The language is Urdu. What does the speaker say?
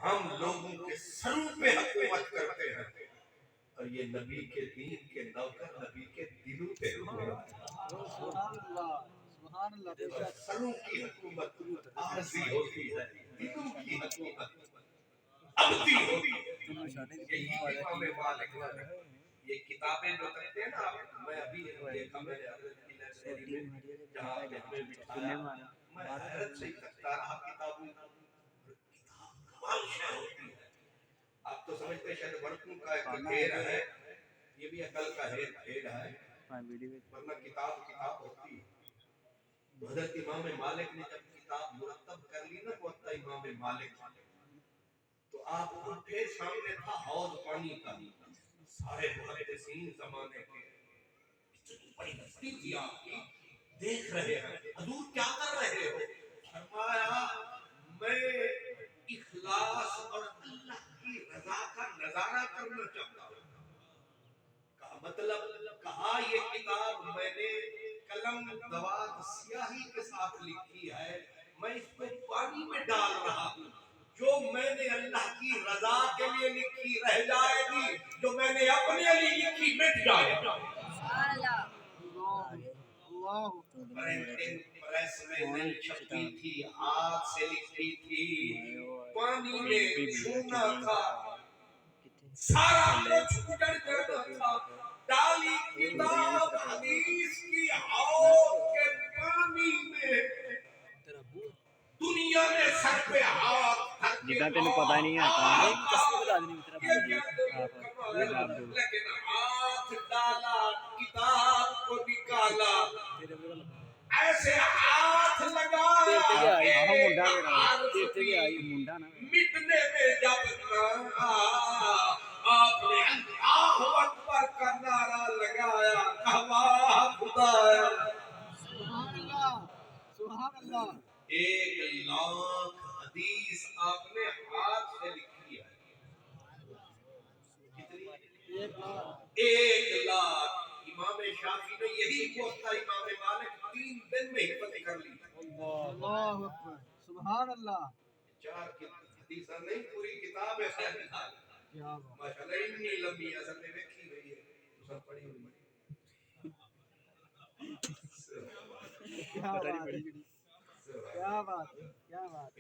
ہم لوگوں کے سروں پہ حکومت کرتے ہیں اور یہ نبی کے دین کے نوکر نبی کے دلوں پہ حکومت اور سروں کی حکومت عارضی ہوتی ہے، دلوں کی حکومت ابدی ہوتی ہے۔ یہی امام مالک یہ کتابیں جو کرتے ہیں نا، میں ابھی دیکھا میں نے حضرت کی لائبریری میں جہاں ہمیں بٹھایا، میں حیرت سے تکتا رہا کتابوں کو، کتاب کمال شے ہوتی ہے۔ آپ تو سمجھتے ہیں شاید برتنوں کا ایک ڈھیر ہے، یہ بھی عقل کا ڈھیر ہے، ورنہ کتاب ہوتی ہے۔ تو حضرت امام مالک نے جب کتاب مرتب کر لی نا، موطا امام مالک، تو آپ اٹھے، سامنے تھا حوض پانی کا، سارے محدثین زمانے کے، اتنی بڑی ہستی تھی آپ کی، دیکھ رہے ہیں حضور کیا کر رہے ہو؟ فرمایا میں اخلاص اور اللہ کی رضا کا نظارہ کرنا چاہتا ہوں۔ کہا مطلب؟ کہا یہ کتاب میں نے قلم دوات سیاہی کے ساتھ لکھی ہے، میں اس کو پانی میں ڈال رہا ہوں، جو میں نے اللہ کی رضا کے لیے لکھی رہ جائے گی، جو میں نے اپنے لیے لکھی مٹ جائے گا۔ پریس میں نہیں چھپی تھی، ہاتھ سے لکھی تھی، پانی میں چھونا تھا، سارا کچھ اجڑ جانا تھا، ڈالی کتاب حدیث کی حوض کے پانی میں، دنیا نے سر پہ ہاتھ جدہ تینوں پتہ نہیں آتا لیکن ہاتھ ڈالا، کتاب کو نکالا، ایسے ہاتھ لگایا مٹنے میں جب نہ آپ نے اللہ اکبر کا نعرہ لگایا، کہا خدایا سبحان اللہ 1,00,000 حدیث آپ نے ہاتھ سے لکھی ہے۔ کتنی؟ 1,00,000۔ امام شافعی نے یہی موطا امام مالک 3 دن میں حفظ کر لی۔ اللہ اکبر سبحان اللہ 4 حدیثاں نہیں، پوری کتاب ہے خیر حال۔ ماشاءاللہ اتنی لمبی اصل میں دیکھی گئی ہے، سب پڑھی ہوئی ہے۔ کیا بات ہے، کیا بات ہے، کیا بات ہے۔